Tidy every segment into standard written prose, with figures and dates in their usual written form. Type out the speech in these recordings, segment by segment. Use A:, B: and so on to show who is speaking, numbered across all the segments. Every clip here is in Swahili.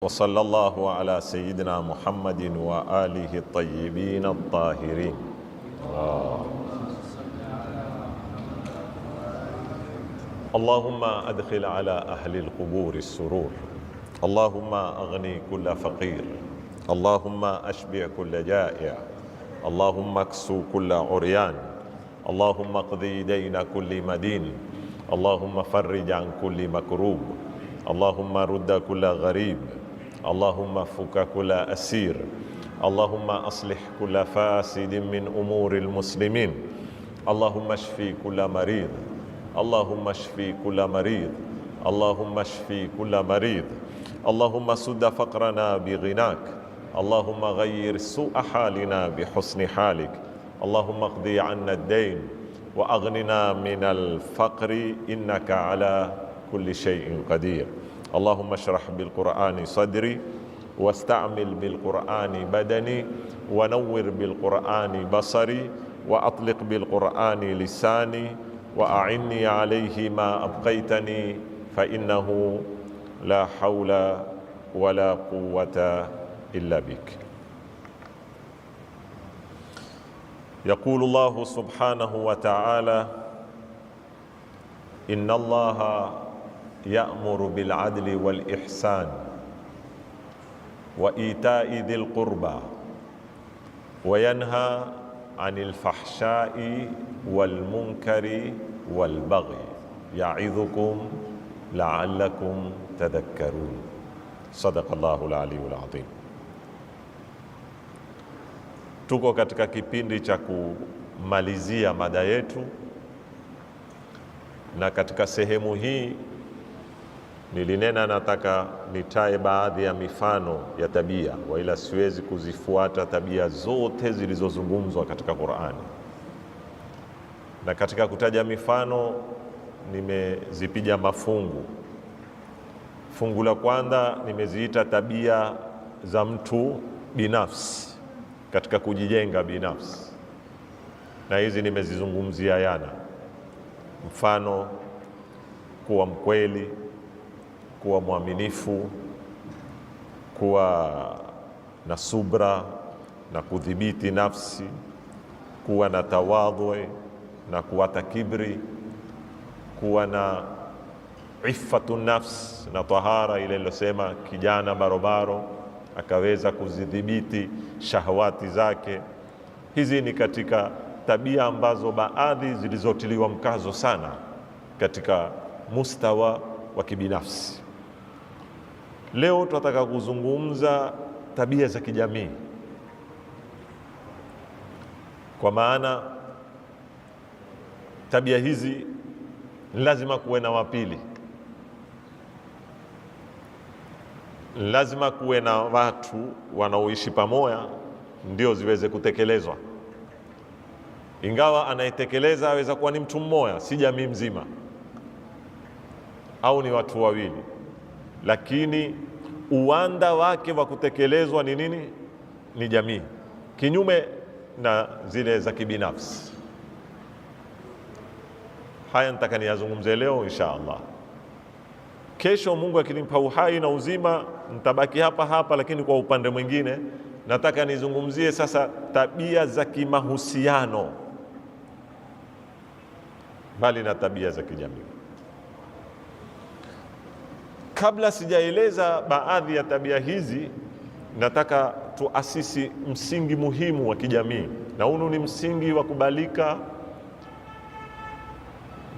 A: وصلى الله على سيدنا محمد وآله الطيبين الطاهرين. اللهم أدخل على أهل القبور السرور، اللهم أغني كل فقير، اللهم أشبع كل جائع، اللهم اكسو كل عريان، اللهم اقضي دين كل مدين، اللهم فرج عن كل مكروب، اللهم رد كل غريب، اللهم فك كل أسير، اللهم أصلح كل فاسد من أمور المسلمين، اللهم اشفي كل مريض، اللهم اشفي كل مريض، اللهم اشفي كل مريض، اللهم سد فقرنا بغناك، اللهم غير سوء حالنا بحسن حالك، اللهم اقضي عنا الدين وأغننا من الفقر إنك على كل شيء قدير. اللهم اشرح بالقرآن صدري واستعمل بالقرآن بدني ونور بالقرآن بصري وأطلق بالقرآن لساني وأعني عليه ما أبقيتني، فإنه لا حول ولا قوة إلا بك. يقول الله سبحانه وتعالى: إن الله يأمر بالعدل والإحسان وإيتاء ذي القربى وينهى عن الفحشاء والمنكر والبغي يعظكم لعلكم تذكرون. صدق الله العلي العظيم. Tuko katika kipindi cha kumalizia mada yetu, na katika sehemu hii nilinena nataka nitae baadhi ya mifano ya tabia, waila siwezi kuzifuata tabia zote zilizozungumzwa katika Qur'ani. Na katika kutaja mifano nimezipiga mafungu. Fungu la kwanza nimeziita tabia za mtu binafsi katika kujijenga binafsi, na hizi nimezizungumzia yana. Mfano, kuwa mkweli, kuwa mwaminifu, kuwa na subra na kudhibiti nafsi, kuwa na tawadhu na kuwata kibri, kuwa na iffatu nafs na tahara, ile ilosema kijana barobaro akaweza kuzidhibiti shahawati zake. Hizi ni katika tabia ambazo baadhi zilizotiliwa mkazo sana katika mustawa wa kibinafsi. Leo tunataka kuzungumza tabia za kijamii, kwa maana tabia hizi lazima kuwe na wapili, lazima kuwe na watu wanaoishi pamoja ndio ziweze kutekelezwa. Ingawa anayetekeleza aweza kuwa ni mtu mmoja, si jamii mzima, au ni watu wawili, lakini uwanda wake wa kutekelezwa ni nini? Ni jamii, kinyume na zile za kibinafsi. Haya nitaka niyazungumze leo insha Allah. Kesho Mungu akinipa uhai na uzima nitabaki hapa hapa, lakini kwa upande mwingine nataka nizungumzie sasa tabia za kimahusiano bali na tabia za kijamii. Kabla sijaeleza baadhi ya tabia hizi, nataka tuasisi msingi muhimu wa kijamii, na huu ni msingi wa kubalika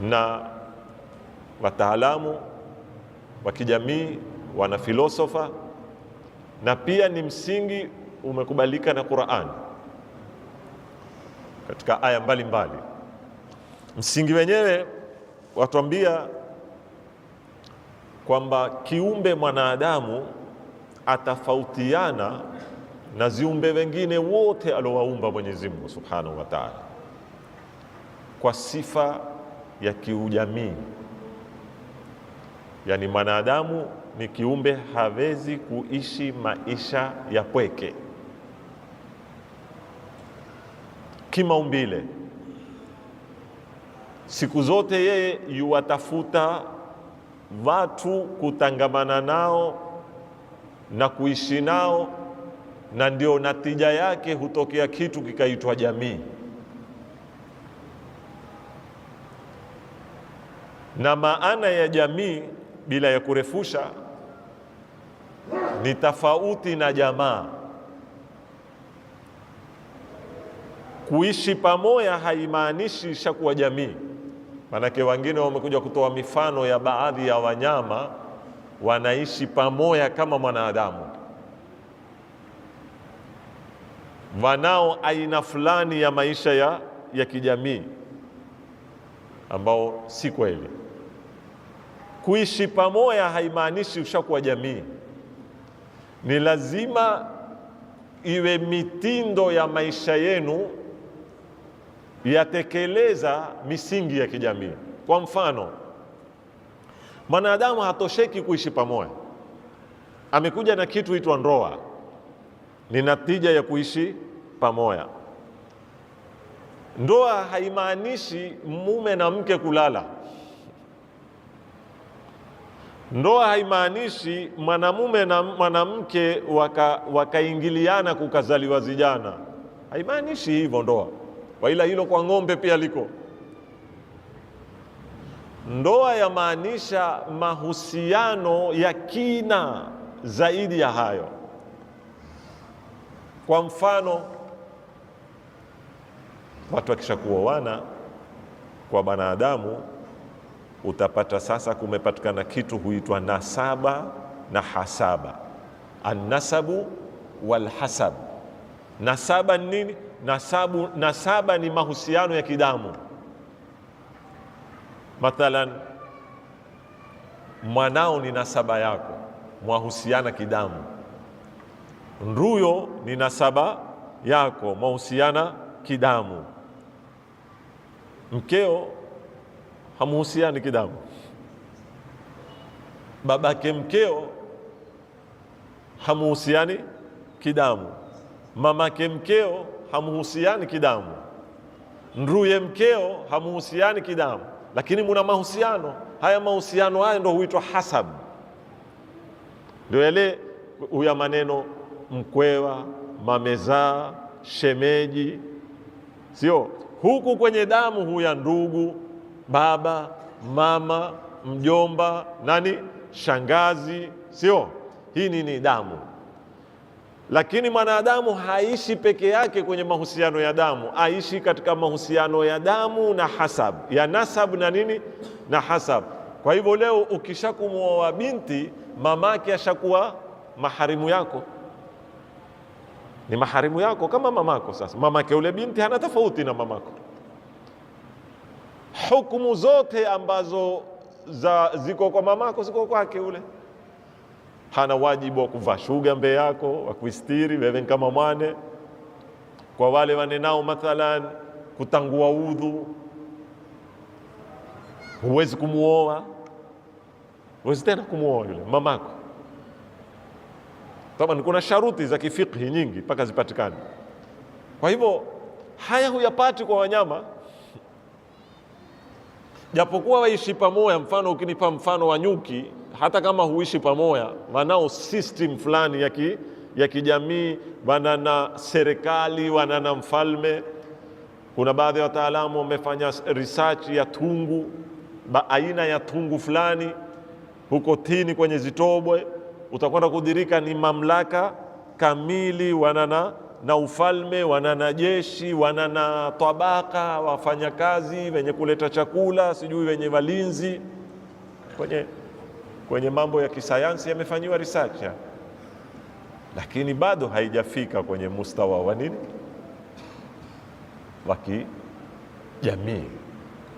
A: na wataalamu wa kijamii, wana filosofa, na pia ni msingi umekubalika na Qur'an katika aya mbalimbali. Msingi wenyewe watuambia kwamba kiumbe mwanadamu atafautiana na ziumbe wengine wote aliowaumba Mwenyezi Mungu Subhanahu wa Ta'ala kwa sifa ya kiujamii. Yani mwanadamu ni kiumbe hawezi kuishi maisha ya pweke kimaumbile. Siku zote yeye yuwatafuta watu kutangamana nao na kuishi nao, na ndio natija yake hutokea kitu kikaitwa jamii. Na maana ya jamii bila ya kurefusha ni tofauti na jamaa. Kuishi pamoja haimaanishi ishakuwa jamii. Manake wengine wamekuja kutoa mifano ya baadhi ya wanyama wanaishi pamoja kama mwanadamu, wanao aina fulani ya maisha ya kijamii, ambao si kweli. Kuishi pamoja haimaanishi ushakuwa jamii. Ni lazima iwe mitindo ya maisha yenu yatekeleza misingi ya kijamii. Kwa mfano, mwanadamu hatosheki kuishi pamoja, amekuja na kitu huitwa ndoa, ni natija ya kuishi pamoja. Ndoa haimaanishi mume na mke kulala. Ndoa haimaanishi mwanamume na mwanamke wakaingiliana kukazaliwa vijana. Haimaanishi hivyo ndoa, waila hilo kwa ng'ombe pia liko. Ndoa yamaanisha mahusiano ya kina zaidi ya hayo. Kwa mfano, watu wakishakuoana kwa banadamu, utapata sasa kumepatikana kitu huitwa nasaba na hasaba. An-nasabu wal hasab. Nasaba ni nini? Nasaba ni mahusiano ya kidamu. Mathalan, mwanao ni nasaba yako, mwahusiana kidamu. Nduyo ni nasaba yako, mwahusiana kidamu. Mkeo hamuhusiani kidamu. Babake mkeo hamuhusiani kidamu. Mamake mkeo hamuhusiani kidamu. Nduye mkeo hamuhusiani kidamu, lakini muna mahusiano. Haya mahusiano haya ndio huitwa hasab. Ndio yale huya maneno mkwewa, mamezaa, shemeji, sio? Huku kwenye damu huya ndugu, baba, mama, mjomba, nani, shangazi, sio? Hii ni damu. Lakini mwanadamu haishi peke yake kwenye mahusiano ya damu, aishi katika mahusiano ya damu na hasab, ya nasab na nini, na hasab. Kwa hivyo leo ukishakumuoa binti, mamake ashakuwa maharimu yako, ni maharimu yako kama mamako. Sasa mamake ule binti hana tofauti na mamako. Hukumu zote ambazo ziko kwa mamako ziko kwake ule. Hana wajibu wa kuvaa shuga mbele yako, wa kuistiri wewe kama mwane. Kwa wale wanenao mathalan kutangua udhu, huwezi kumuoa, huwezi tena kumuoa yule mamako. Taban kuna sharuti za kifikhi nyingi mpaka zipatikane. Kwa hivyo haya huyapati kwa wanyama, japokuwa waishi pamoja. Mfano, ukinipa mfano wa nyuki, hata kama huishi pamoja, wanao system fulani ya kijamii, wana na serikali, wana na mfalme. Kuna baadhi ya wataalamu wamefanya research ya tungu, aina ya tungu fulani huko tini kwenye zitobwe, utakwenda kudirika ni mamlaka kamili, wana na ufalme, wana na jeshi, wana na tabaka wafanyakazi wenye kuleta chakula, sijui wenye walinzi. Kwenye mambo ya kisayansi yamefanyiwa research ya. Lakini bado haijafika kwenye mustawa wa nini, wa kijamii.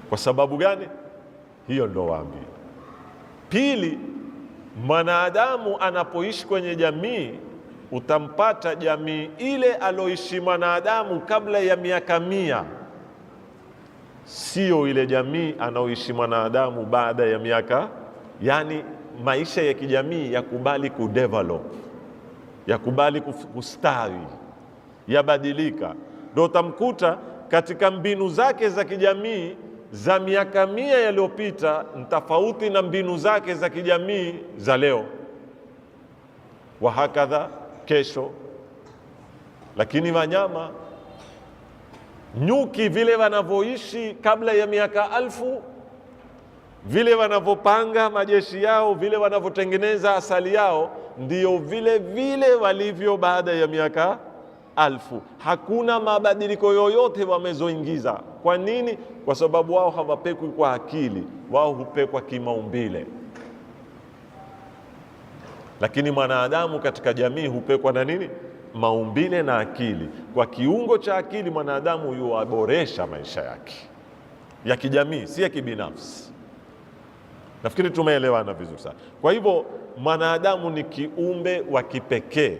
A: Kwa sababu gani? Hiyo ndo waambia. Pili, mwanadamu anapoishi kwenye jamii, utampata jamii ile aloishi mwanadamu kabla ya miaka 100, sio ile jamii anaoishi mwanadamu baada ya miaka. Yani maisha ya kijamii yakubali kudevelop, yakubali kustawi, yabadilika. Ndio utamkuta katika mbinu zake za kijamii za miaka 100 yaliyopita tofauti na mbinu zake za kijamii za leo. wa hakadha kesho. Lakini wanyama, nyuki vile wanavyoishi kabla ya miaka 1000, vile wanavyopanga majeshi yao, vile wanavyotengeneza asali yao, ndio vile vile walivyo baada ya miaka 1000. Hakuna mabadiliko yoyote wamezoingiza. Kwa nini? Kwa sababu wao hawapekwi kwa akili, wao hupekwa kimaumbile. Lakini mwanadamu katika jamii hupekwa na nini? Maumbile na akili. Kwa kiungo cha akili mwanadamu yuaboresha maisha yake ya kijamii, si ya kibinafsi. Nafikiri tumeelewana vizuri sana. Kwa hivyo mwanadamu ni kiumbe wa kipekee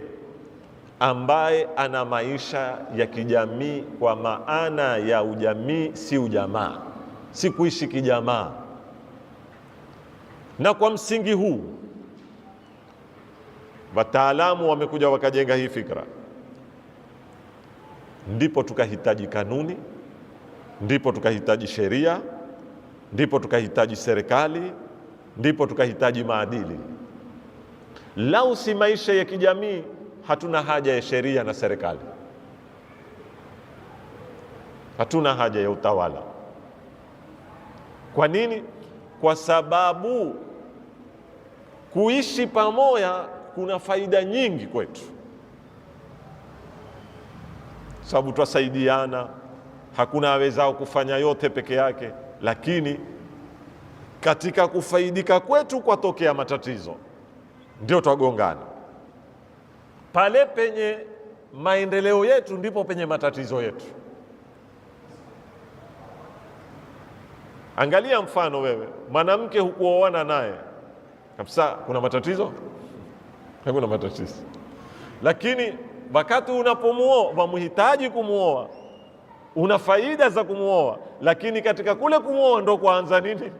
A: ambaye ana maisha ya kijamii, kwa maana ya ujamii, si ujamaa, si kuishi kijamaa. Na kwa msingi huu wataalamu wamekuja wakajenga hii fikra, ndipo tukahitaji kanuni, ndipo tukahitaji sheria, ndipo tukahitaji serikali, ndipo tukahitaji maadili. Lau si maisha ya kijamii, hatuna haja ya sheria na serikali, hatuna haja ya utawala. Kwa nini? Kwa sababu kuishi pamoja kuna faida nyingi kwetu, sababu twasaidiana. Hakuna awezao kufanya yote peke yake, lakini katika kufaidika kwetu kwatokea matatizo, ndio twagongana. Pale penye maendeleo yetu ndipo penye matatizo yetu. Angalia mfano, wewe mwanamke hukuoana naye kabisa, kuna matatizo? Hakuna matatizo. Lakini wakati unapomuoa, wamhitaji kumuoa, una faida za kumuoa, lakini katika kule kumuoa ndo kuanza nini?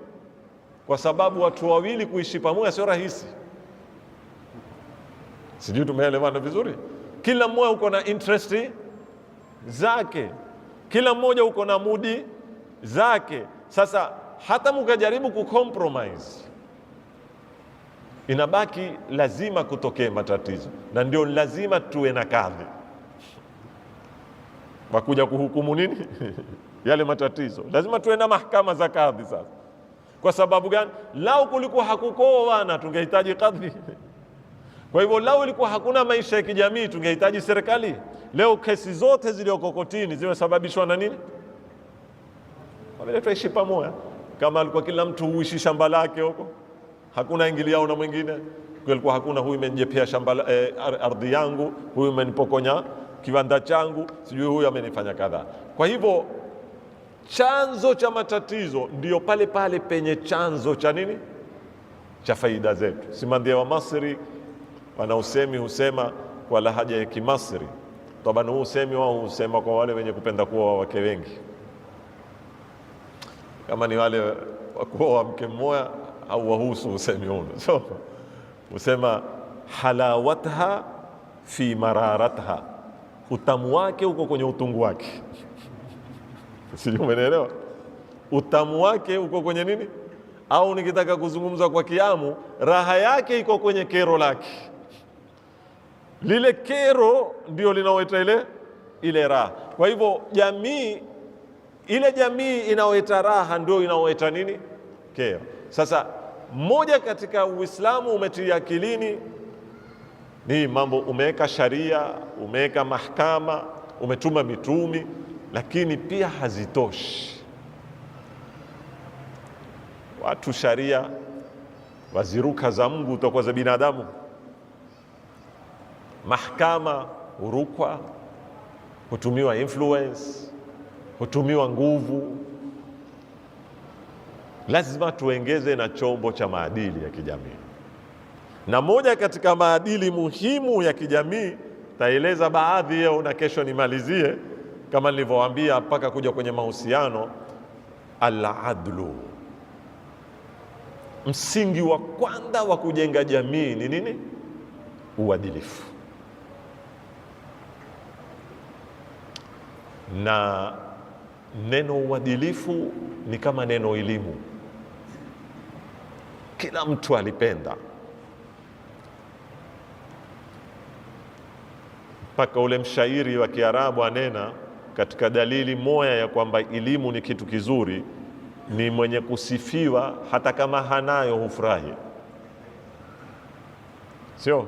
A: Kwa sababu watu wawili kuishi pamoja sio rahisi. Sijui tumeelewana vizuri? Kila mmoja uko na interest zake, kila mmoja uko na mudi zake. Sasa hata mkajaribu kucompromise, inabaki lazima kutokee matatizo, na ndio lazima tuwe na kadhi wakuja kuhukumu nini yale matatizo. Lazima tuwe na mahakama za kadhi. Sasa kwa sababu gani? Lau kulikuwa hakukoana tungehitaji kadhi. Kwa hivyo lau ilikuwa hakuna maisha ya kijamii tungehitaji serikali. Leo kesi zote zilioko kotini zimesababishwa na nini? Wale tuishi pamoja. Kama alikuwa kila mtu huishi shamba lake huko, hakuna ingiliao na mwingine, kulikuwa hakuna huyu amenijepea shamba ardhi yangu, huyu amenipokonya kiwanda changu, sijui huyu amenifanya kadhaa. Kwa hivyo chanzo cha matatizo ndio pale pale penye chanzo cha nini? Cha faida zetu. Simandia wa Masri wana usemi husema kwa lahaja ya Kimasri. Tabani huu usemi wao husema kwa wale wenye kupenda kuwa wake wengi. Kama ni wale wakuwa wa mke mmoja au wahusu usemi huo. So husema halawatha fi mararatha, utamu wake uko kwenye utungu wake. Sijui umeelewa? Utamu wake uko kwenye nini? Au nikitaka kuzungumza kwa Kiamu, raha yake iko kwenye kero lake. Lile kero ndio linaoita ile raha. Kwa hivyo jamii, ile jamii inaoita raha ndio inaoita nini? Kero. Sasa mmoja katika Uislamu umetia akilini ni mambo, umeweka sharia, umeweka mahakama, umetuma mitumi, lakini pia hazitoshi. Watu sharia waziruka za Mungu utakuwa za binadamu. Mahakama hurukwa, hutumiwa influence, hutumiwa nguvu. Lazima tuengeze na chombo cha maadili ya kijamii. Na moja katika maadili muhimu ya kijamii, taeleza baadhi yao na kesho nimalizie, kama nilivyowaambia mpaka kuja kwenye mahusiano, al-adlu. Msingi wa kwanza wa kujenga jamii ni nini? Uadilifu. Na neno uadilifu ni kama neno elimu. Kila mtu alipenda. Mpaka ule mshairi wa Kiarabu anena katika dalili moja ya kwamba elimu ni kitu kizuri, ni mwenye kusifiwa hata kama hanayo hufurahi. Sio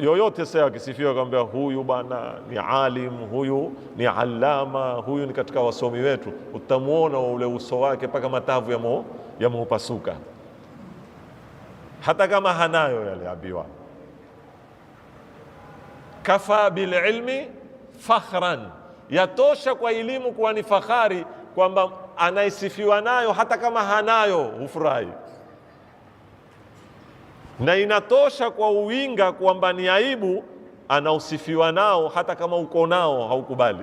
A: yoyote sasa akisifiwa kwamba huyu bwana ni alim, huyu ni alama, huyu ni katika wasomi wetu, utamuona ule uso wake mpaka matavu yameupasuka, hata kama hanayo yaliambiwa. Kafa bil ilmi fakhran, yatosha kwa elimu kuwa ni fakhari, kwamba anaisifiwa nayo hata kama hanayo hufurahi. Na inatosha kwa uwinga kwamba ni aibu anaosifiwa nao hata kama uko nao haukubali.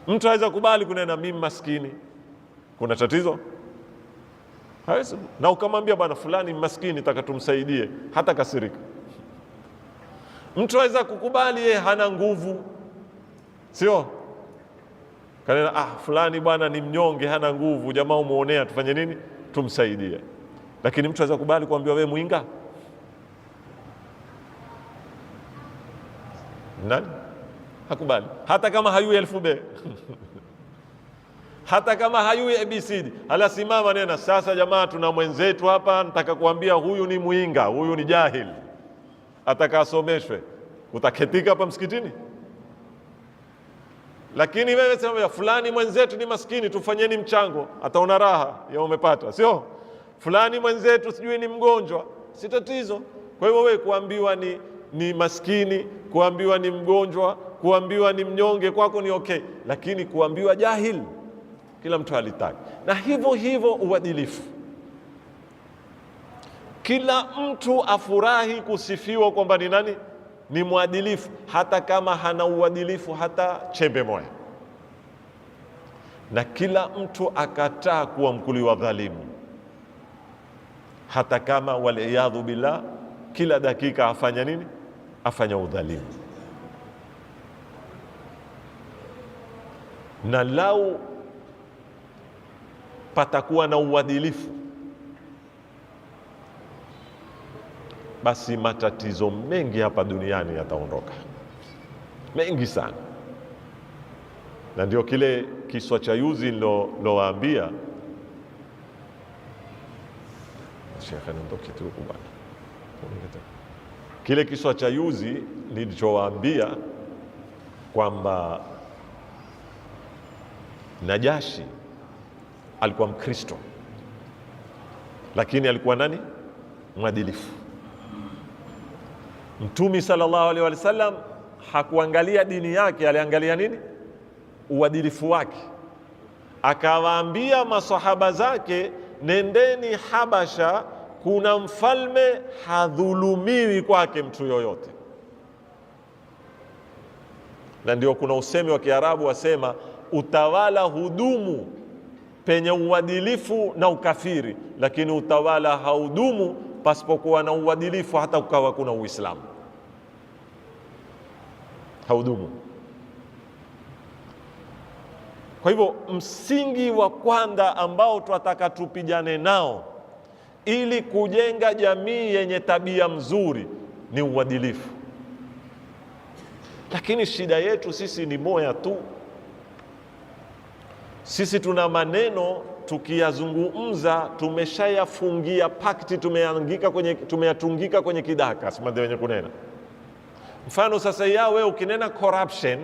A: Mtu aweza kubali kunena mimi maskini, kuna tatizo? Hawezi. Na ukamwambia bwana fulani maskini, nataka tumsaidie, hata kasirika. Mtu aweza kukubali yeye hana nguvu, sio? Kanena fulani bwana ni mnyonge, hana nguvu, jamaa umuonea, tufanye nini? Tumsaidie. Lakini mtu aweza kubali kuambiwa wewe mwinga? Nani? Hakubali. Hata kama hayui alfube. Hata kama hayui ABCD. Hala simama nena, sasa jamaa tuna mwenzetu hapa, nataka kuambia huyu ni mwinga, huyu ni jahil, atakasomeshwe. Utaketika hapa msikitini? Lakini wewe sema fulani mwenzetu ni maskini, tufanyeni mchango, ataona raha ya umepata, sio? Fulani mwenzetu sijui ni mgonjwa, si tatizo. Kwa hivyo wewe kuambiwa ni maskini, kuambiwa ni mgonjwa, kuambiwa ni mnyonge kwako ni okay, lakini kuambiwa jahil kila mtu halitaki. Na hivyo hivyo uadilifu, kila mtu afurahi kusifiwa kwamba ni nani? Ni mwadilifu, hata kama hana uadilifu hata chembe moja. Na kila mtu akataa kuwa mkuliwa dhalimu, hata kama waliyadhu billah kila dakika afanya nini? Afanya udhalimu. Na lau patakuwa na uadilifu, basi matatizo mengi hapa duniani yataondoka, mengi sana. Na ndio kile kiswa cha yuzi nilowaambia, Shekhe niondoke tu bwana. Kile kiswa cha yuzi nilichowaambia kwamba Najashi alikuwa Mkristo, lakini alikuwa nani? Mwadilifu. Mtume sallallahu alaihi wasallam hakuangalia dini yake, aliangalia nini? Uadilifu wake. Akawaambia masahaba zake, nendeni Habasha, kuna mfalme hadhulumiwi kwake mtu yoyote. Na ndio kuna usemi wa Kiarabu wasema, utawala hudumu penye uadilifu na ukafiri, lakini utawala haudumu pasipokuwa na uadilifu, hata ukawa kuna Uislamu, haudumu. Kwa hivyo msingi wa kwanza ambao tunataka tupigane nao ili kujenga jamii yenye tabia mzuri ni uadilifu. Lakini shida yetu sisi ni moja tu. Sisi tuna maneno tukiyazungumza tumeshayafungia pakti, tumeyatungika kwenye kidaka, simadhe wenye kunena. Mfano sasa wewe ukinena corruption,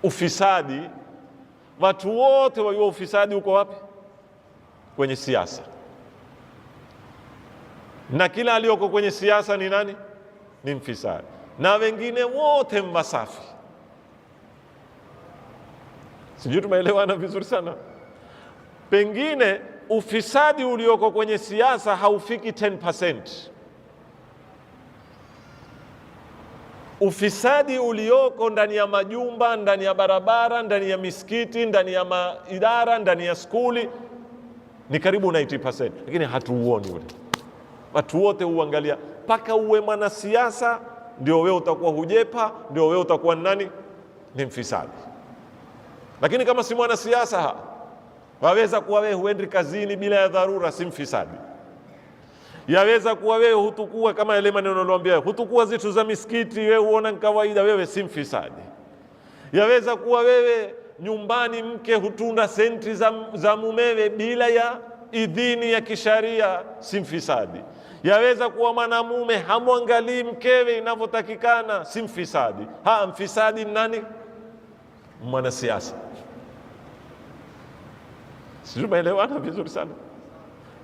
A: ufisadi, watu wote wajua ufisadi uko wapi? Kwenye siasa. Na kila aliyoko kwenye siasa ni nani? Ni mfisadi. Na wengine wote mwasafi. Sijui tumeelewana vizuri sana. Pengine ufisadi ulioko kwenye siasa haufiki 10%. Ufisadi ulioko ndani ya majumba, ndani ya barabara, ndani ya misikiti, ndani ya maidara, ndani ya skuli ni karibu 90%, lakini hatuuoni ule. Watu wote huangalia paka uwe mwanasiasa ndio wewe utakuwa hujepa, ndio wewe utakuwa nani? Ni mfisadi. Lakini kama si mwanasiasa, waweza kuwa wewe huendi kazini bila ya dharura, si mfisadi. Yaweza kuwa wewe hutukua kama yale maneno niliyoambia, hutukua zitu za misikiti, wewe uona ni kawaida, wewe si mfisadi. Yaweza kuwa wewe nyumbani mke hutunda senti za mumewe bila ya idhini ya kisharia, si mfisadi. Yaweza kuwa mwanamume hamwangalii mkewe inavyotakikana, si mfisadi. Mfisadi ni nani? Mwanasiasa. Sisi tumeelewana vizuri sana.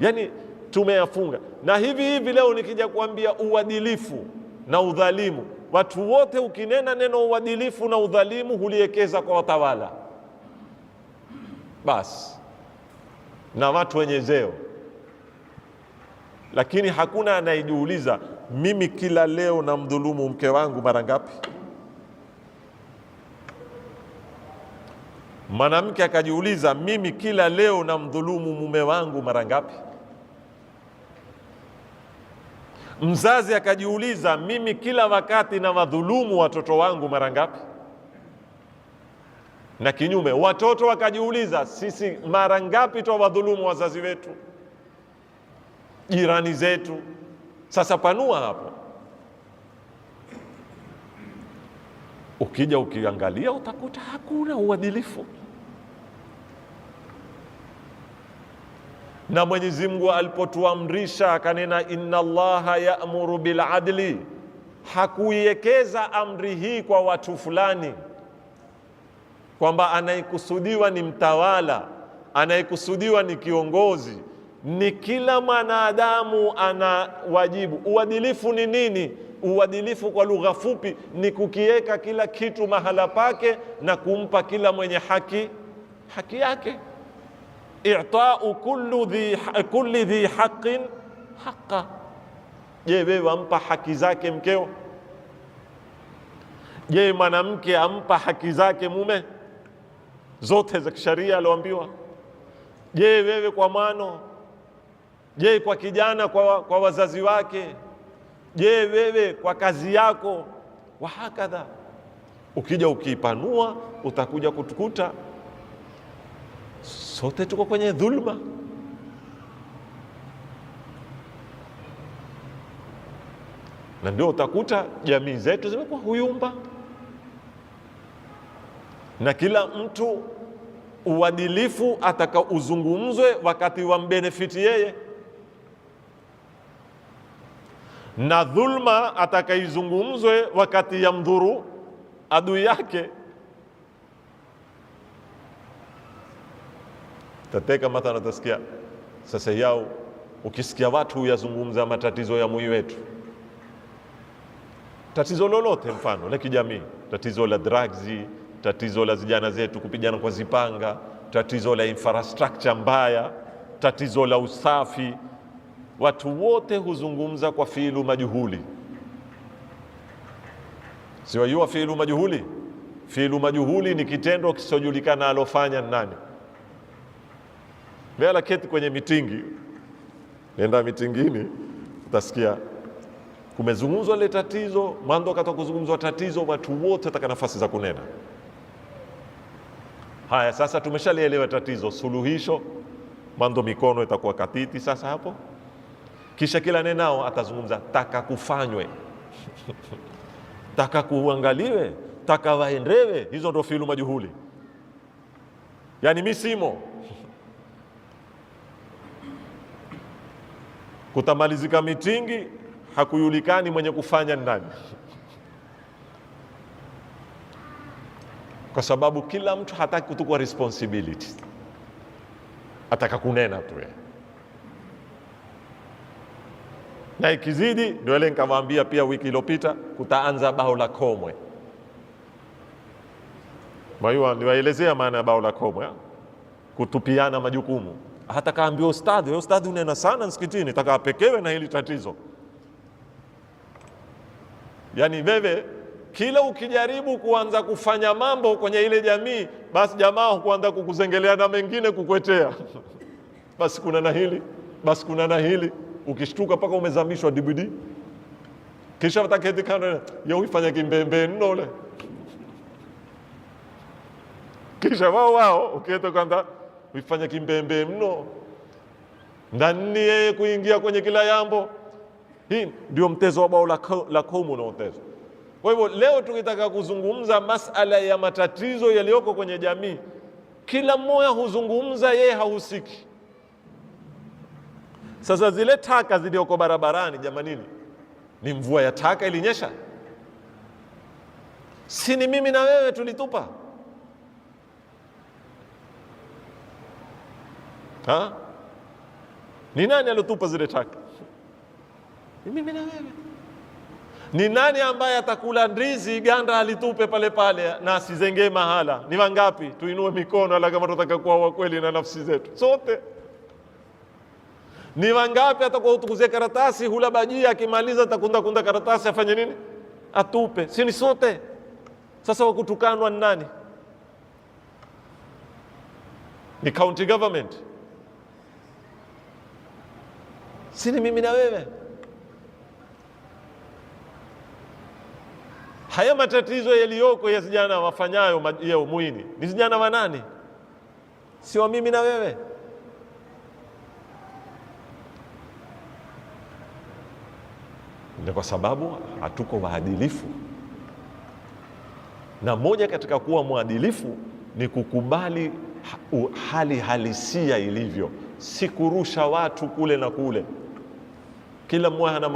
A: Yani tumeyafunga. Na hivi leo nikija kuambia uadilifu na udhalimu, watu wote ukinena neno uadilifu na udhalimu huliekeza kwa watawala basi na watu wenye zeo, lakini hakuna anayejiuliza mimi kila leo na mdhulumu mke wangu mara ngapi? Mwanamke akajiuliza mimi kila leo na mdhulumu mume wangu mara ngapi? Mzazi akajiuliza mimi kila wakati na wadhulumu watoto wangu mara ngapi? Na kinyume, watoto wakajiuliza sisi mara ngapi twawadhulumu wazazi wetu, jirani zetu. Sasa panua hapo, ukija ukiangalia utakuta hakuna uadilifu. Na Mwenyezi Mungu alipotuamrisha akanena inna Allaha ya'muru bil adli, hakuiwekeza amri hii kwa watu fulani, kwamba anayekusudiwa ni mtawala, anayekusudiwa ni kiongozi. Ni kila mwanadamu ana wajibu. Uadilifu ni nini? Uadilifu kwa lugha fupi ni kukiweka kila kitu mahala pake na kumpa kila mwenye haki yake. I'ta'u kulli dhi haqqin haqqa. Je, wewe wampa haki zake mkeo? Je, mwanamke ampa haki zake mume zote za kisharia alioambiwa? Je, wewe kwa mwano? Je, kwa kijana kwa wazazi wake? Je, wewe kwa kazi yako? Wa hakadha. Ukija ukipanua utakuja kutukuta sote tuko kwenye dhulma. Na ndio utakuta jamii zetu zimekuwa huyumba, na kila mtu uadilifu ataka uzungumzwe wakati wa mbenefiti yeye, na dhulma atakaizungumzwe wakati ya mdhuru adui yake. Tateka mathala tasikia sasa yao, ukisikia watu huyazungumza matatizo ya mui wetu, tatizo lolote, mfano la kijamii, tatizo la drugs, tatizo la vijana zetu kupigana kwa zipanga, tatizo la infrastructure mbaya, tatizo la usafi, watu wote huzungumza kwa fiilu majuhuli. Siwajua fiilu majuhuli? Fiilu majuhuli ni kitendo kisichojulikana alofanya nani. Wala keti kwenye mitingi, nenda mitingini, utasikia kumezungumzwa ile tatizo, mando katoka kuzungumzwa tatizo, watu wote wataka nafasi za kunena. Haya, sasa tumeshalielewa tatizo, suluhisho, mando mikono itakuwa katiti sasa hapo. Kisha kila nenao atazungumza taka kufanywe taka kuangaliwe, taka waendewe. Hizo ndio fiilu majuhuli, yani misimo. Kutamalizika mitingi, hakuyulikani mwenye kufanya nani, kwa sababu kila mtu hataki kutukua responsibility, ataka kunena tu. Na ikizidi ndio ile nikamwambia pia wiki iliyopita, kutaanza bao la komwe. Maiwa niwaelezea maana ya bao la komwe, kutupiana majukumu. Hata kaambia ustadhi unena sana msikitini, taka apekewe na hili tatizo. Yani wewe kila ukijaribu kuanza kufanya mambo kwenye ile jamii, basi jamaa kuanza kukuzengelea na mengine kukwetea basi kuna na hili, basi kuna na hili, ukishtuka paka umezamishwa DVD. Kisha wataketi kana ya uifanya kimbembe nole kisha wao ukieta kwanza uifanya kimbembe mno. ndani yeye kuingia kwenye kila jambo. Hii ndio mtezo wa bao la kaumu unaotezwa. Kwa hivyo leo tukitaka kuzungumza masala ya matatizo yaliyoko kwenye jamii, kila mmoja huzungumza, yeye hahusiki. Sasa zile taka zilioko barabarani, jamanini, ni mvua ya taka ilinyesha? Si ni mimi na wewe tulitupa? Ha? Ni nani alotupa zile taka? Ni mimi na wewe. Ni nani ambaye atakula ndizi ganda alitupe pale pale na asizengee mahala? Ni wangapi? Tuinue mikono ala kama tunataka kuwa wa kweli na nafsi zetu sote. Ni wangapi atakuwa utukuzie karatasi, hula bajia, akimaliza atakunda karatasi, afanye nini? Atupe. Si ni sote? Sasa wakutukanwa ni nani? Ni county government? Si ni mimi na wewe? Haya matatizo yaliyoko ya vijana wafanyayo ya umuini ni vijana wa nani? Si wa mimi na wewe? Ni kwa sababu hatuko waadilifu, na moja katika kuwa mwadilifu ni kukubali hali halisia ilivyo, si kurusha watu kule na kule. Kila mmoja ana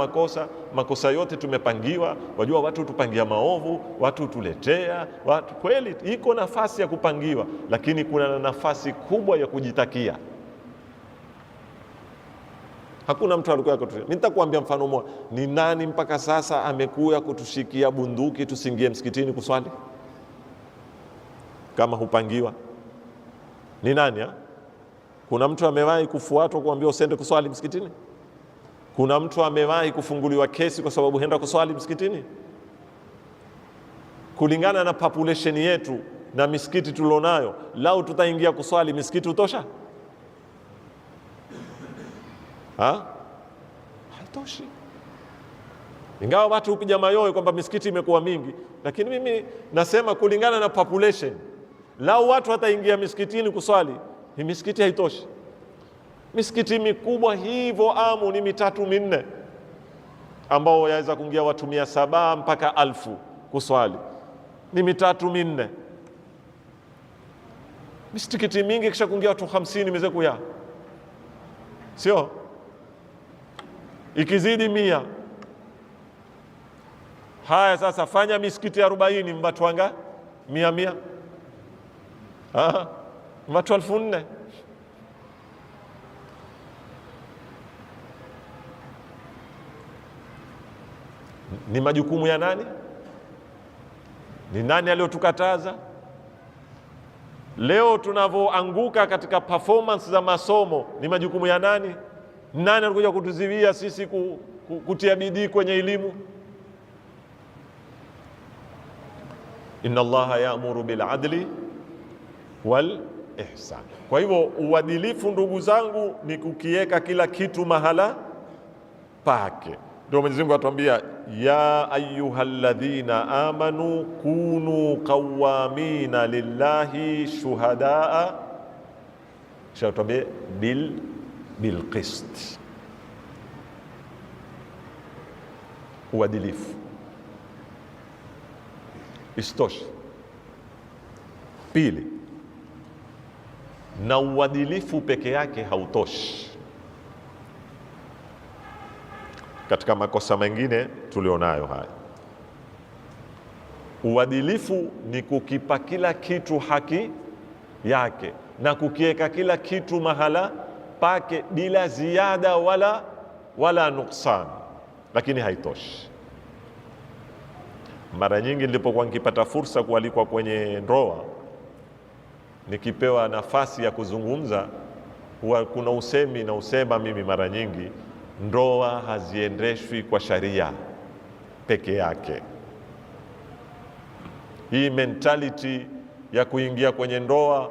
A: makosa yote tumepangiwa. Wajua watu tupangia maovu, watu tuletea, watu kweli iko nafasi ya kupangiwa, lakini kuna nafasi kubwa ya kujitakia. Hakuna mtu alikuwa kutushika. Mimi nitakwambia mfano mmoja. Ni nani mpaka sasa amekuja kutushikia bunduki tusingie msikitini kuswali kama hupangiwa? Ni nani? Kuna mtu amewahi kufuatwa kuambia usende kuswali msikitini? Kuna mtu amewahi kufunguliwa kesi kwa sababu henda kuswali msikitini? Kulingana na population yetu na misikiti tulionayo, lao tutaingia kuswali misikiti utosha? Haitoshi. Ingawa watu hupiga mayowe kwamba misikiti imekuwa mingi, lakini mimi nasema kulingana na population, lao watu hataingia misikitini kuswali, hii misikiti haitoshi. Misikiti mikubwa hivyo amu ni 3-4 ambao yaweza kuingia watu 700 mpaka 1000 kuswali, ni 3-4. Misikiti mingi kisha kuingia watu 50 meze kuya, sio? Ikizidi 100. Haya sasa fanya misikiti 40 mbatu wanga 100 watu 1400. Ni majukumu ya nani? Ni nani aliyotukataza? Leo tunavyoanguka katika performance za masomo ni majukumu ya nani? Nani alikuja kutuziwia sisi kutia bidii kwenye elimu? Inna Allaha ya'muru bil adli wal ihsan. Kwa hivyo uadilifu, ndugu zangu, ni kukiweka kila kitu mahala pake. Ndio Mwenyezi Mungu atuambia, ya ayyuhalladhina amanu kunu qawamina lillahi shuhadaa, shatuambia bilqist, uadilifu. Istoshi. Pili, na uadilifu peke yake hautoshi. Katika makosa mengine tulionayo haya, uadilifu ni kukipa kila kitu haki yake na kukiweka kila kitu mahala pake bila ziada wala nuksan, lakini haitoshi. Mara nyingi nilipokuwa nikipata fursa kualikwa kwenye ndoa, nikipewa nafasi ya kuzungumza, huwa kuna usemi na usema mimi mara nyingi, ndoa haziendeshwi kwa sharia peke yake. Hii mentality ya kuingia kwenye ndoa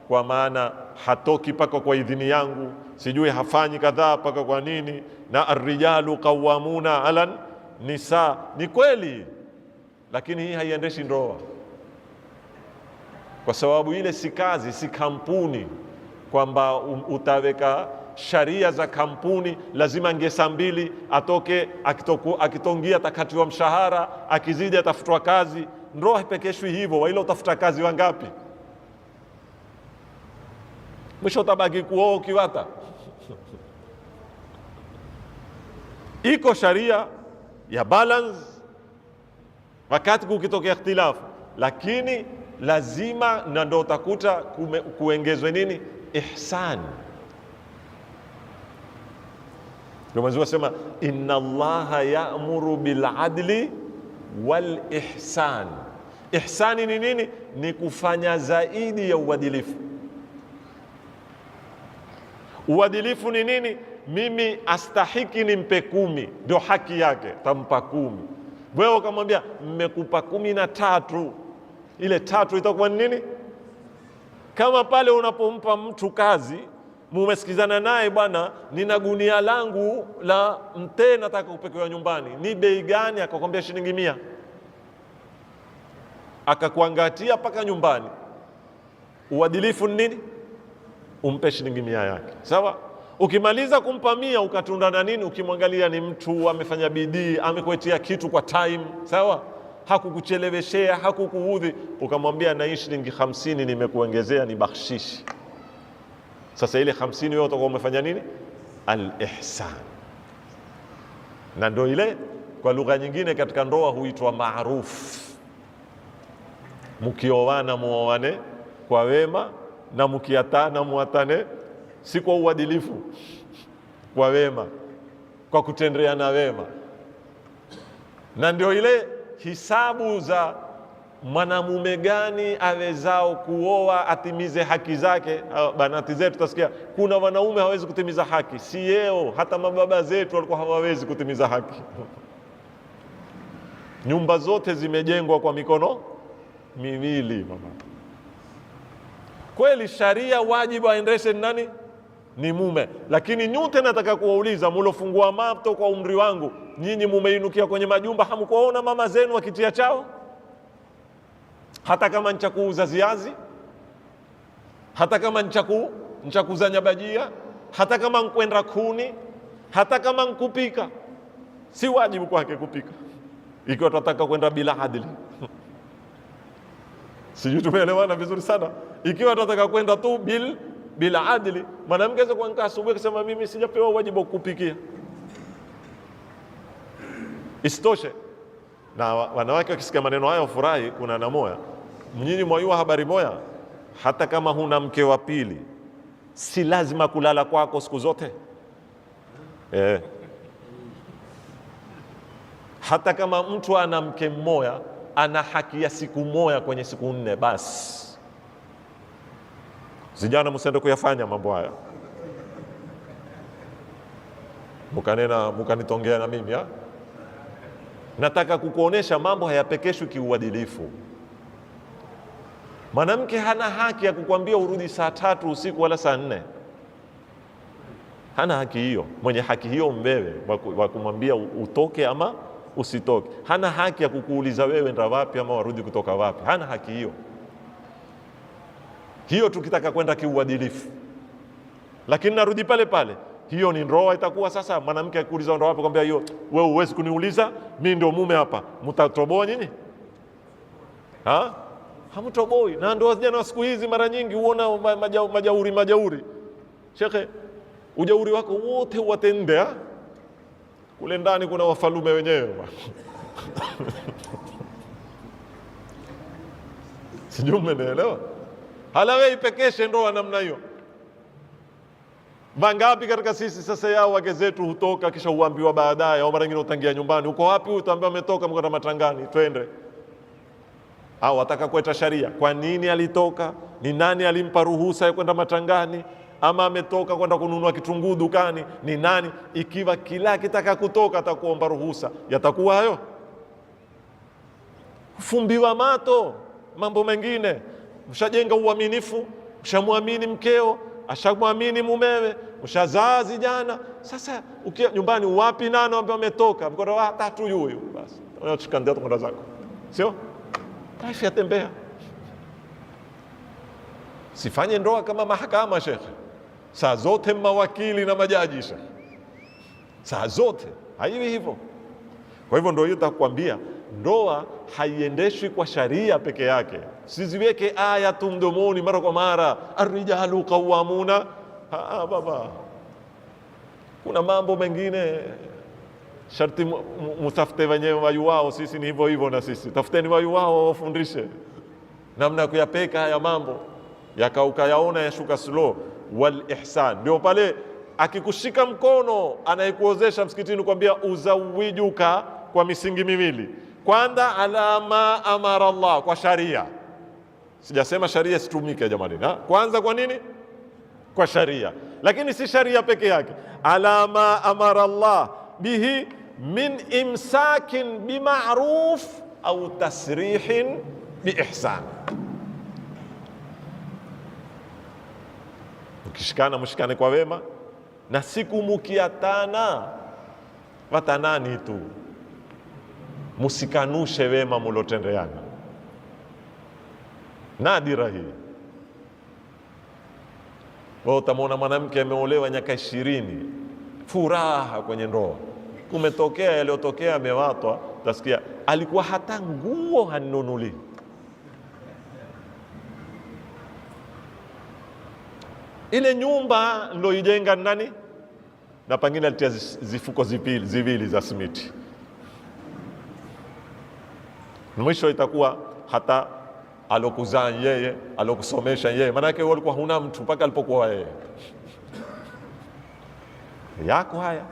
A: kwa maana hatoki paka kwa idhini yangu, sijui hafanyi kadhaa paka kwa nini, na arrijalu qawwamuna ala nisa, ni kweli, lakini hii haiendeshi ndoa, kwa sababu ile si kazi, si kampuni kwamba utaweka sharia za kampuni, lazima ingie saa 2 atoke, akitongia atakatiwa mshahara, akizidi atafutwa kazi. Ndoa haipekeshwi hivyo, waila utafuta kazi wangapi? Mwisho utabaki kuoa ukiwata. Iko sharia ya balance wakati kukitokea ikhtilafu, lakini lazima, na ndo utakuta kuengezwe nini? Ihsan. Ndio Mwenyezi Mungu asema inna Allaha ya'muru bil adli wal ihsan. Ihsani ni nini? Ni kufanya zaidi ya uadilifu. Uadilifu ni nini? Mimi astahiki nimpe 10, ndio haki yake, tampa 10. Wewe ukamwambia mmekupa 13, ile 3 itakuwa ni nini? Kama pale unapompa mtu kazi, mumesikizana naye, bwana, nina gunia langu la mtee nataka kupekewa nyumbani, ni bei gani? Akakwambia shilingi 100, akakuangatia paka nyumbani. Uadilifu ni nini? Umpe shilingi 100 yake, sawa? Ukimaliza kumpa 100 ukatunda na nini? Ukimwangalia ni mtu amefanya bidii, amekuetia kitu kwa time, sawa? Hakukucheleweshea, hakukuudhi, ukamwambia na hii shilingi 50 nimekuongezea, ni bakshishi. Sasa ile 50 wewe utakuwa umefanya nini? Al-ihsan. Na ndio ile kwa lugha nyingine katika ndoa huitwa maaruf. Mkioana muoane kwa wema, na mkiatana muatane si kwa uadilifu, kwa wema, kwa kutendeana wema. Na ndio ile hisabu za mwanamume gani awezao kuoa atimize haki zake. Banati zetu tasikia kuna wanaume hawezi kutimiza haki, si yeo, hata mababa zetu walikuwa hawawezi kutimiza haki. Nyumba zote zimejengwa kwa mikono miwili, mama. Kweli sharia wajibu aendeshe nani? Ni mume. Lakini nyote nataka kuwauliza, mulofungua mato kwa umri wangu, nyinyi mumeinukia kwenye majumba, hamkuona mama zenu wakitia chao? Hata kama ncha kuuza ziazi, hata kama ncha kuzanya bajia, hata kama nkwenda kuni, hata kama nkupika, si wajibu kwake kupika ikiwa tunataka kwenda bila adili. Sijui tumeelewana vizuri sana. Ikiwa tunataka kwenda tu bila adili, mwanamke aweza kuamka asubuhi kusema mimi sijapewa wajibu wa kupikia. Isitoshe, na wanawake wakisikia maneno haya ufurahi, kuna na moya. Mnyinyi mwayua habari moya, hata kama huna mke wa pili, si lazima kulala kwako siku zote. Hata kama mtu ana mke mmoja, ana haki ya siku moja kwenye siku 4 basi. Vijana msiende kuyafanya mambo haya, mukanitongea na mimi ha? Nataka kukuonesha mambo hayapekeshwi kiuadilifu. Mwanamke hana haki ya kukwambia urudi saa 3 usiku wala saa 4. Hana haki hiyo. Mwenye haki hiyo mbewe wa kumwambia utoke ama usitoke. Hana haki ya kukuuliza wewe nda wapi ama warudi kutoka wapi. Hana haki hiyo. Hiyo tukitaka kwenda kiuadilifu. Lakini narudi pale pale, hiyo ni ndoa itakuwa sasa. Mwanamke akuuliza ndoa wapi, kwambia hiyo wewe huwezi kuniuliza, mimi ndio mume hapa. Mtatoboa nyinyi? Hamtoboi. Na ndoa vijana siku hizi mara nyingi huona majauri. Shekhe, ujauri wako wote watende kule ndani kuna wafalume wenyewe. Sijui umeelewa? Hala wewe ipekeshe ndoa namna hiyo. Mangapi katika sisi sasa yao wake zetu hutoka kisha huambiwa baadaye, au mara nyingine utangia nyumbani, uko wapi? Utaambiwa ametoka mkwenda matangani, twende. Au ataka kueta sharia. Kwa nini alitoka? Ni nani alimpa ruhusa ya kwenda matangani? Ama ametoka kwenda kununua kitunguu dukani, ni nani? Ikiwa kila kitaka kutoka atakuomba ruhusa, yatakuwa hayo? Fumbiwa mato mambo mengine. Mshajenga uaminifu, mshamwamini mkeo, ashamwamini mumewe, mshazaa vijana. Sasa ukia nyumbani wapi nano ambaye ametoka, mkono wa 3 huyu basi. Unachukua ndio kwenda zako. Sio? Life yatembea. Sifanye ndoa kama mahakama, shekhe. saa zote mawakili na majaji, saa zote haiwi hivyo. Kwa hivyo ndio hiyo takwambia, ndoa haiendeshwi kwa sharia peke yake. Siziweke aya tu mdomoni mara kwa mara, arrijalu qawwamuna. Baba, kuna mambo mengine sharti mutafute wenyewe wayu wao. Sisi ni hivyo hivyo, na sisi tafuteni wayu wao wafundishe namna ya kuyapeka haya mambo, yakaukayaona yashuka slow. Wal ihsan, ndio pale akikushika mkono anayekuozesha msikitini kwambia uzawijuka kwa misingi miwili. Kwanza, alama amara Allah, kwa sharia. Sijasema sharia situmike jamani, kwanza kwa nini? Kwa sharia. Lakini si sharia peke yake, alama amara Allah bihi min imsakin bima'ruf au tasrihin biihsan. Ukishikana mshikane kwa wema, na siku mukiatana watanani tu, musikanushe wema mulotendeana. Nadira hii. Wewe utamwona mwanamke ameolewa miaka 20, furaha kwenye ndoa, kumetokea yaliyotokea, amewatwa, utasikia alikuwa hata nguo hanunuli. Ile nyumba ndio ijenga nani? Na pengine alitia zifuko ziwili za simiti. Mwisho itakuwa hata alokuzaa yeye, alokusomesha yeye, maana yake walikuwa huna mtu mpaka alipokuwa yeye. Yako haya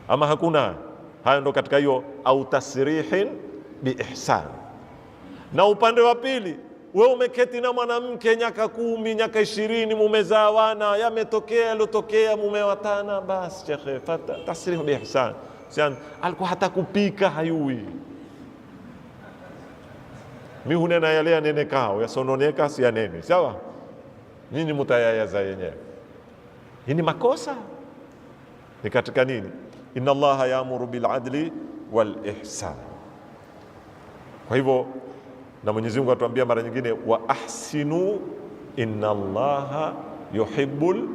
A: ama hakuna? Haya ndo katika hiyo au tasrihin biihsan. Na upande wa pili, wewe umeketi na mwanamke miaka 10, miaka 20, mumezaa wana, yametokea yalotokea, mumewatana, basi shekhe, fata tasrih biihsan. Sian alikuwa hata kupika hayui. Mimi hunena yale yanenekao, yasononeka si yanene, sawa? Nini mutayayaza yenyewe? Hii ni makosa. Ni katika nini? Inna Allaha ya'muru bil adli wal ihsan. Kwa hivyo na Mwenyezi Mungu atuambia mara nyingine, wa ahsinu inna Allaha yuhibbul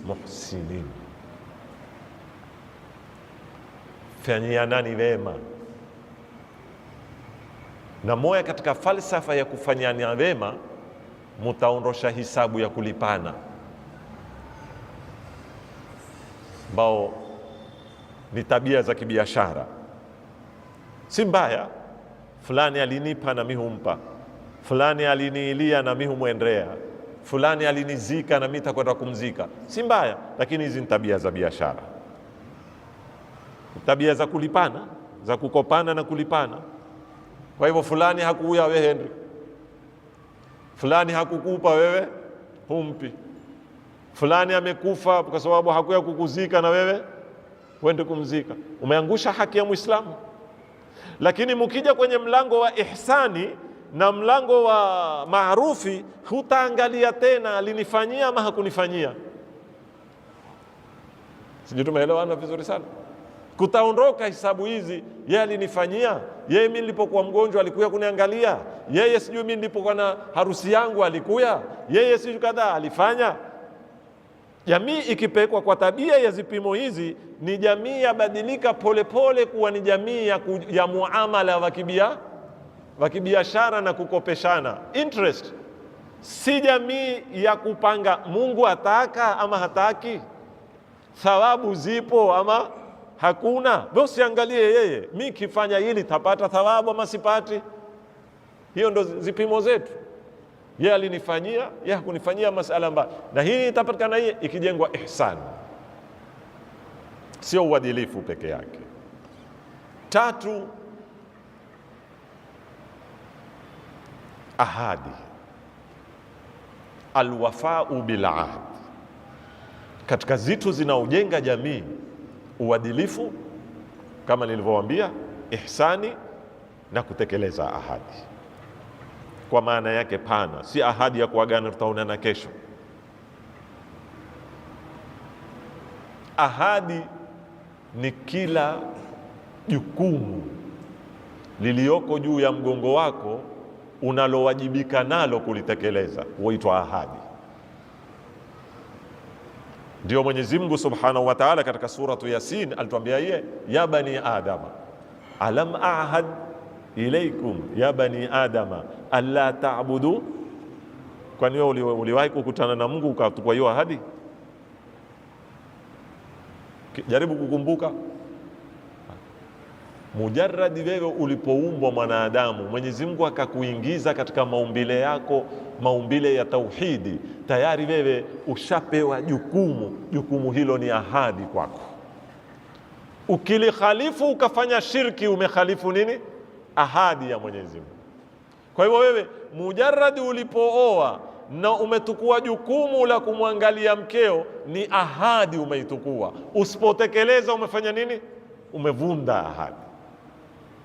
A: muhsinin. Fanyianani wema. Na moja katika falsafa ya kufanyana wema, mutaondosha hisabu ya kulipana, ambao ni tabia za kibiashara. Si mbaya, fulani alinipa na mimi humpa, fulani aliniilia na mimi humwendea, fulani alinizika na mimi nitakwenda kumzika. Si mbaya, lakini hizi ni tabia za biashara, tabia za kulipana, za kukopana na kulipana. Kwa hivyo fulani hakuuya wewe Henry, fulani hakukupa wewe humpi, fulani amekufa kwa sababu hakuya kukuzika na wewe uende kumzika. Umeangusha haki ya Muislamu. Lakini mukija kwenye mlango wa ihsani na mlango wa maarufi, hutaangalia tena alinifanyia ama hakunifanyia. Sijui tumeelewana vizuri sana. Kutaondoka hisabu hizi, yeye alinifanyia, yeye mimi nilipokuwa mgonjwa alikuja kuniangalia, yeye sijui mimi nilipokuwa na harusi yangu alikuja, yeye sijui kadhaa alifanya. Jamii ikipekwa kwa tabia ya zipimo hizi, ni jamii yabadilika polepole kuwa ni jamii ya muamala wa kibiashara na kukopeshana interest. Si jamii ya kupanga Mungu ataka ama hataki, thawabu zipo ama hakuna. Wewe usiangalie yeye, mimi kifanya hili tapata thawabu ama sipati. Hiyo ndo zipimo zetu. Yeye alinifanyia, yeye hakunifanyia, masala mbaya. Na hii itapatikana hii ikijengwa ihsan, sio uadilifu peke yake. 3, ahadi, alwafau bil ahd. Katika zitu zinaojenga jamii, uadilifu kama nilivyowaambia, ihsani na kutekeleza ahadi kwa maana yake pana, si ahadi ya kuagana tutaonana kesho. Ahadi ni kila jukumu lilioko juu ya mgongo wako unalowajibika nalo kulitekeleza, huitwa ahadi. Ndio Mwenyezi Mungu Subhanahu wa Ta'ala katika suratu Yasin alituambia yeye, ya bani adama alam ahad ilaikum ya bani adama alla ta'budu. Kwani wewe uliwahi kukutana na Mungu ukatukua hiyo ahadi? Jaribu kukumbuka. Mujarradi wewe ulipoumbwa mwanadamu, Mwenyezi Mungu akakuingiza katika maumbile yako, maumbile ya tauhidi, tayari wewe ushapewa jukumu. Jukumu hilo ni ahadi kwako. Ukilikhalifu ukafanya shirki, umekhalifu nini? Ahadi ya Mwenyezi Mungu. Kwa hivyo wewe mujarradi ulipooa na umetukua jukumu la kumwangalia mkeo, ni ahadi umeitukua. Usipotekeleza umefanya nini? Umevunda ahadi.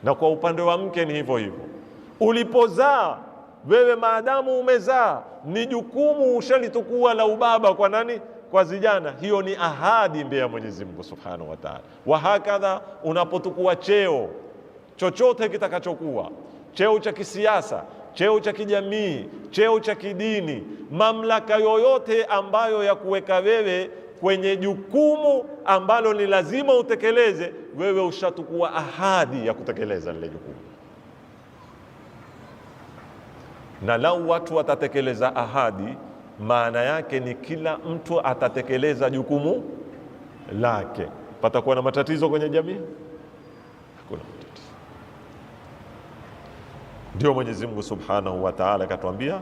A: Na kwa upande wa mke ni hivyo hivyo. Ulipozaa wewe, maadamu umezaa, ni jukumu ushalitukua la ubaba kwa nani? Kwa zijana. Hiyo ni ahadi mbele ya Mwenyezi Mungu Subhanahu wa Ta'ala. Wa hakadha, unapotukua cheo chochote kitakachokuwa, cheo cha kisiasa, cheo cha kijamii, cheo cha kidini, mamlaka yoyote ambayo ya kuweka wewe kwenye jukumu ambalo ni lazima utekeleze, wewe ushatukua ahadi ya kutekeleza lile jukumu. Na lau watu watatekeleza ahadi, maana yake ni kila mtu atatekeleza jukumu lake. Patakuwa na matatizo kwenye jamii? Hakuna matatizo. Ndio Mwenyezi Mungu Subhanahu wa Ta'ala akatuambia,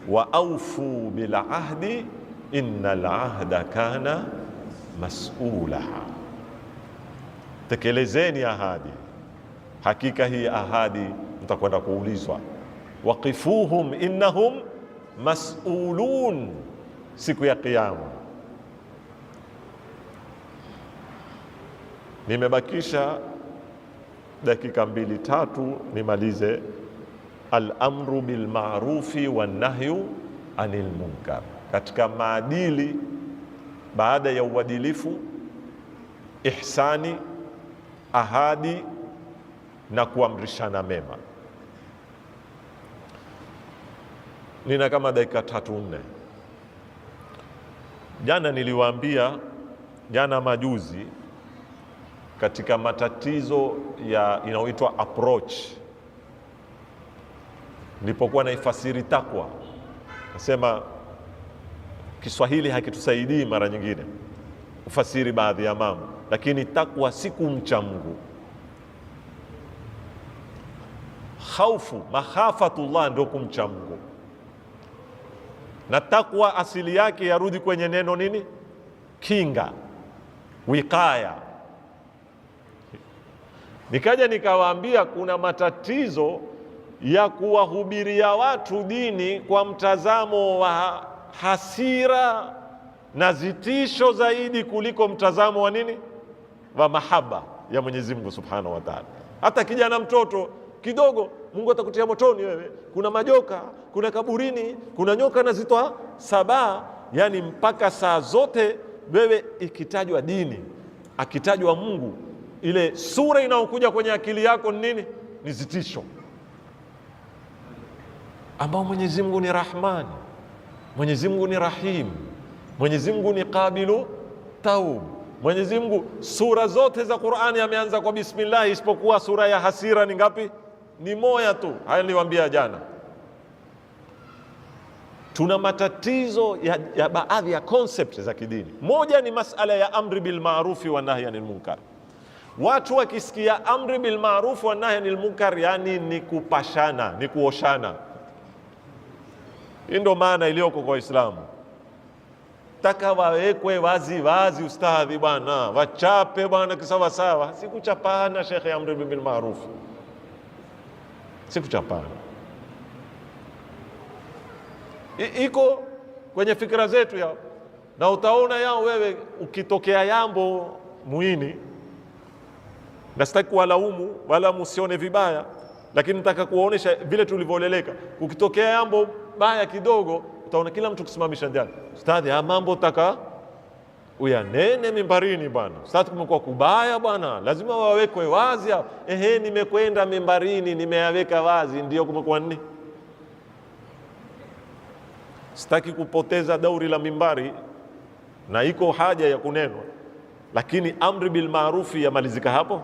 A: wa aufu bil ahdi innal ahda kana mas'ula. Tekelezeni ahadi, hakika hii ahadi mtakwenda kuulizwa. Waqifuhum innahum mas'ulun, siku ya Kiyama. Nimebakisha dakika 2-3 nimalize al-amru bil ma'rufi wan nahyu anil munkar. Katika maadili baada ya uadilifu, ihsani, ahadi na kuamrishana mema. Nina kama dakika 3-4. Jana niliwaambia, jana majuzi, katika matatizo ya inayoitwa approach, nilipokuwa naifasiri takwa, nasema Kiswahili hakitusaidii mara nyingine ufasiri baadhi ya mambo, lakini takwa si kumcha Mungu. Khaufu, makhafatullah ndio kumcha Mungu. Na takwa asili yake yarudi kwenye neno nini? Kinga, wikaya. Nikaja nikawaambia kuna matatizo ya kuwahubiria watu dini kwa mtazamo wa hasira na zitisho zaidi kuliko mtazamo wa nini? Wa mahaba ya Mwenyezi Mungu Subhanahu wa Ta'ala. Hata kijana mtoto kidogo, Mungu atakutia motoni wewe, kuna majoka, kuna kaburini, kuna nyoka na zitoa saba. Yani mpaka saa zote wewe ikitajwa dini, akitajwa Mungu, ile sura inayokuja kwenye akili yako ni nini? Ni zitisho. Ambao Mwenyezi Mungu ni Rahman, Mwenyezi Mungu ni Rahim, Mwenyezi Mungu ni Qabilu Taub. Mwenyezi Mungu sura zote za Qur'ani ameanza kwa bismillah, isipokuwa sura ya hasira ni ngapi? Ni moja tu. Haya niliwaambia jana. Tuna matatizo ya baadhi ya concept za kidini. Moja ni masala ya amri bil ma'rufi wa nahy anil munkar. Watu wakisikia amri bil ma'ruf wa nahy anil munkar, yani ni kupashana, ni kuoshana. Hii ndio maana iliyoko kwa Uislamu. Taka wawekwe wazi wazi, ustadhi bwana, wachape bwana kisawa sawa. Sikuchapana shekhe, amri bil ma'ruf, sikuchapana. Iko kwenye fikra zetu yao, na utaona yao wewe ukitokea jambo muhini, na sitaki kuwalaumu wala musione vibaya, lakini nataka kuwaonesha vile tulivyoleleka. Ukitokea jambo baya kidogo, utaona kila mtu kusimamisha ndani. Ustadhi, mambo taka uyanene mimbarini bwana. Ustadhi, kumekuwa kubaya bwana, lazima wawekwe wazi. Nimekwenda mimbarini, nimeyaweka wazi, ndio kumekuwa nini? Sitaki kupoteza dauri la mimbari, na iko haja ya kunenwa, lakini amri bil maarufi yamalizika hapo?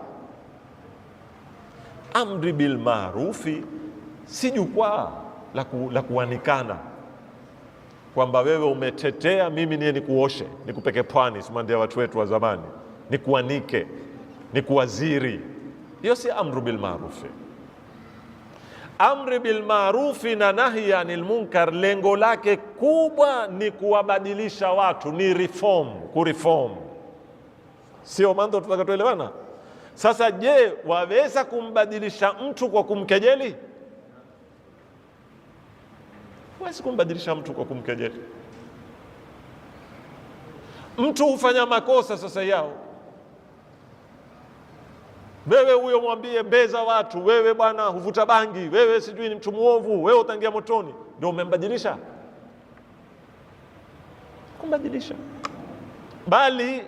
A: Amri bil maarufi si jukwaa la kuanikana kwamba wewe umetetea, mimi niye nikuoshe, nikupeke pwani, simandia watu wetu wa zamani, nikuanike, nikuwaziri. Hiyo si amru bil maarufi. Amri bil maarufi na nahi anil munkar, lengo lake kubwa ni kuwabadilisha watu, ni reform, kureform. Sio mambo tutakayoelewana. Sasa je, waweza kumbadilisha mtu kwa kumkejeli? Huwezi kumbadilisha mtu kwa kumkejeli. Mtu hufanya makosa sasa yao, wewe huyo mwambie mbeza watu, wewe bwana huvuta bangi, wewe sijui ni mtu muovu, wewe utaingia motoni, ndio umembadilisha? Kumbadilisha. Bali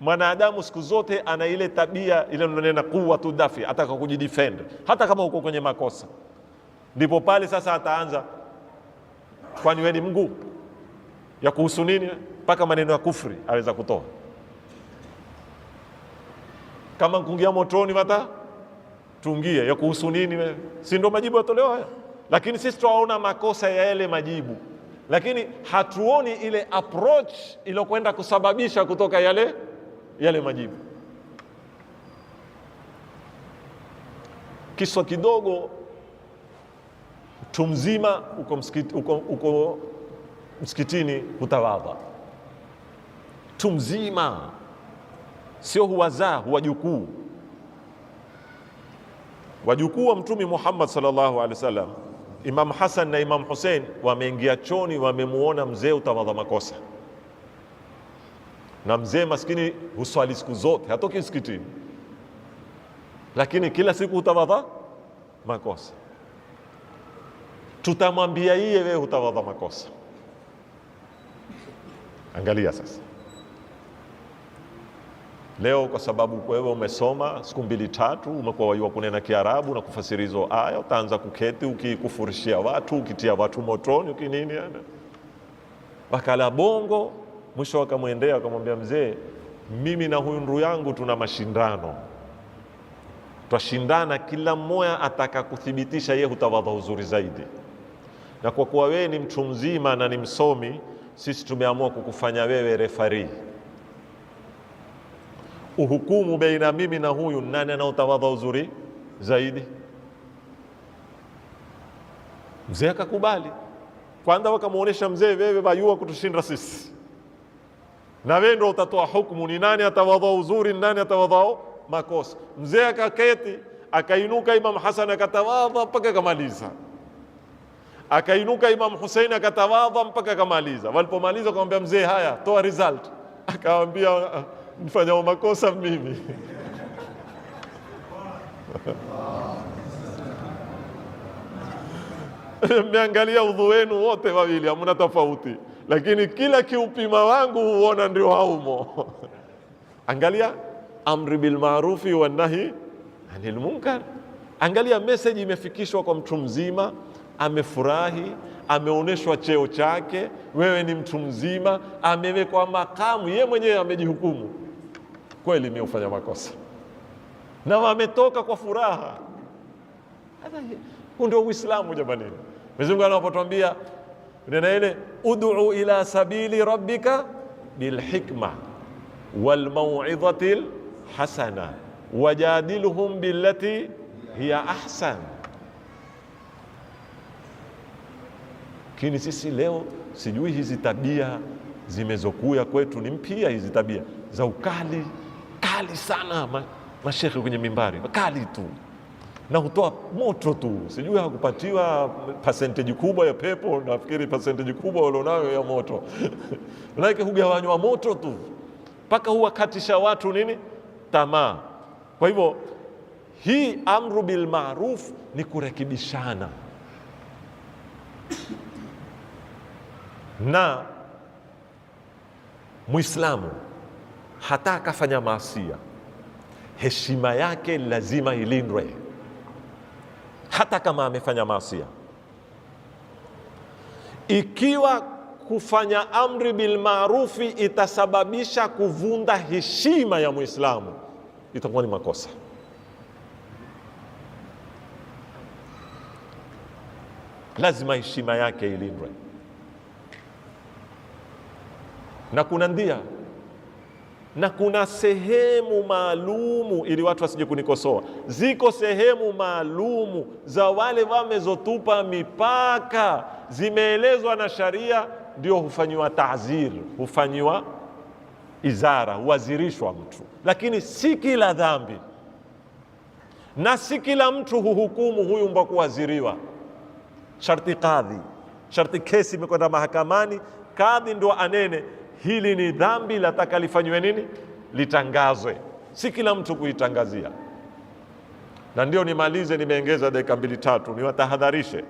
A: mwanadamu siku zote ana ile tabia ile tunanena quwwatu dafi, ataka kujidefend hata kama uko kwenye makosa. Ndipo pale sasa ataanza, kwani wewe ni Mungu? Ya kuhusu nini? Mpaka maneno ya kufri aweza kutoa. Kama kuingia motoni mata tuingie, ya kuhusu nini wewe? Si ndio majibu yatolewa haya? Lakini sisi tunaona makosa ya yale majibu, lakini hatuoni ile approach iliyokwenda kusababisha kutoka yale majibu. Kiswa kidogo, mtu mzima uko msikitini hutawadha. Mtu mzima, sio huwazaa, huwajukuu. Wajukuu wa Mtume Muhammad sallallahu alaihi wasallam, Imam Hassan na Imam Hussein wameingia choni, wamemuona mzee utawadha makosa. Na mzee maskini huswali siku zote, hatoki msikitini, lakini kila siku utawadha makosa. Tutamwambia yeye, wewe utawadha makosa? Angalia sasa, leo kwa sababu wewe umesoma siku 2-3, umekuwa wajua kunena Kiarabu na kufasiri hizo aya, utaanza kuketi ukikufurishia watu, ukitia watu motoni, ukinini wakala bongo. Mwisho wakamwendea wakamwambia, mzee, mimi na huyu ndugu yangu tuna mashindano, twashindana, kila mmoja ataka kuthibitisha yeye hutawadha uzuri zaidi, na kwa kuwa wewe ni mtu mzima na ni msomi, sisi tumeamua kukufanya wewe refari, uhukumu baina mimi na huyu, nani anautawadha uzuri zaidi. Mzee akakubali. Kwanza wakamuonesha mzee, wewe wajua kutushinda sisi, na wewe ndio utatoa hukumu ni nani atawadha uzuri, ni nani atawadha makosa. Mzee akaketi, akainuka Imam Hassan akatawadha mpaka kamaliza, akainuka Imam Hussein akatawadha mpaka kamaliza. Walipomaliza akamwambia mzee, haya toa result. Akamwambia, nifanya makosa mimi. Mmeangalia udhu wenu wote wawili hamna tofauti, lakini kila kiupima wangu huona ndio haumo. Angalia amri bil maarufi wa nahi anil munkar. Angalia message imefikishwa kwa mtu mzima, amefurahi, ameoneshwa cheo chake, wewe ni mtu mzima, amewekwa makamu, yeye mwenyewe amejihukumu, kweli mimi hufanya makosa, na wametoka kwa furaha. Huu ndio Uislamu jamani. Mwenyezi Mungu anapotuambia neno ile, ud'u ila sabili rabbika bil hikma wal mau'izati hasana wajadilhum billati hiya ahsan. Lakini sisi leo sijui hizi tabia zimezokuya kwetu ni mpya, hizi tabia za ukali kali sana, mashekhe kwenye mimbari kali tu na hutoa moto tu, sijui hakupatiwa percentage kubwa ya pepo, nafikiri percentage kubwa walionayo ya moto lakini hugawanywa moto tu mpaka huwakatisha watu nini, tamaa. Kwa hivyo hii amru bil maruf ni kurekebishana, na Muislamu hata akafanya maasia, heshima yake lazima ilindwe. Hata kama amefanya maasia, ikiwa kufanya amri bil maarufi itasababisha kuvunda heshima ya Muislamu, itakuwa ni makosa. Lazima heshima yake ilindwe, na kuna ndia na kuna sehemu maalumu, ili watu wasije kunikosoa. Ziko sehemu maalumu za wale wamezotupa mipaka, zimeelezwa na sharia, ndio hufanyiwa ta'zir, hufanyiwa izara, huwazirishwa mtu. Lakini si kila dhambi na si kila mtu huhukumu huyu mba kuwaziriwa. Sharti kadhi, sharti kesi imekwenda mahakamani, kadhi ndo anene hili ni dhambi, lataka lifanywe nini, litangazwe. Si kila mtu kuitangazia. Na ndio nimalize, nimeongeza dakika 2-3, niwatahadharishe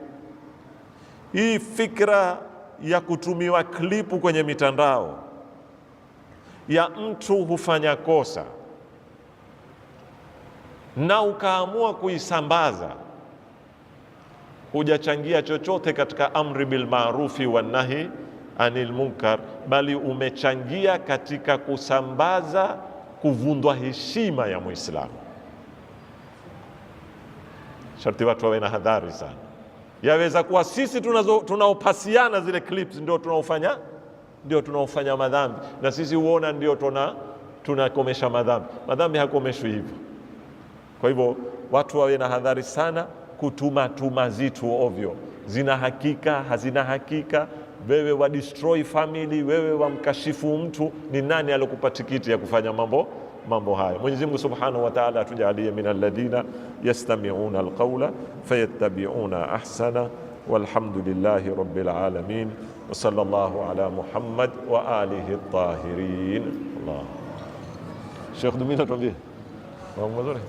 A: hii fikra ya kutumiwa klipu kwenye mitandao ya mtu hufanya kosa na ukaamua kuisambaza, hujachangia chochote katika amri bil maarufi wa nahi anil munkar, bali umechangia katika kusambaza kuvundwa heshima ya Muislamu. Sharti watu wawe na hadhari sana. Yaweza kuwa sisi tunaopasiana zile clips ndio tunaofanya madhambi, na sisi huona ndio tunakomesha madhambi. Madhambi hakomeshwi hivyo. Kwa hivyo watu wawe na hadhari sana kutuma zitu ovyo, zina hakika hazina hakika. Wewe wa destroy family, wewe wa mkashifu mtu, ni nani alokupa tikiti ya kufanya mambo haya? Mwenyezi Mungu Subhanahu wa Ta'ala atujalie min alladhina yastami'una alqawla fayattabi'una ahsana, walhamdulillahi rabbil alamin, wa sallallahu ala Muhammad wa alihi at-tahirin. Allah. Sheikh Dumina tuambie mambo mazuri.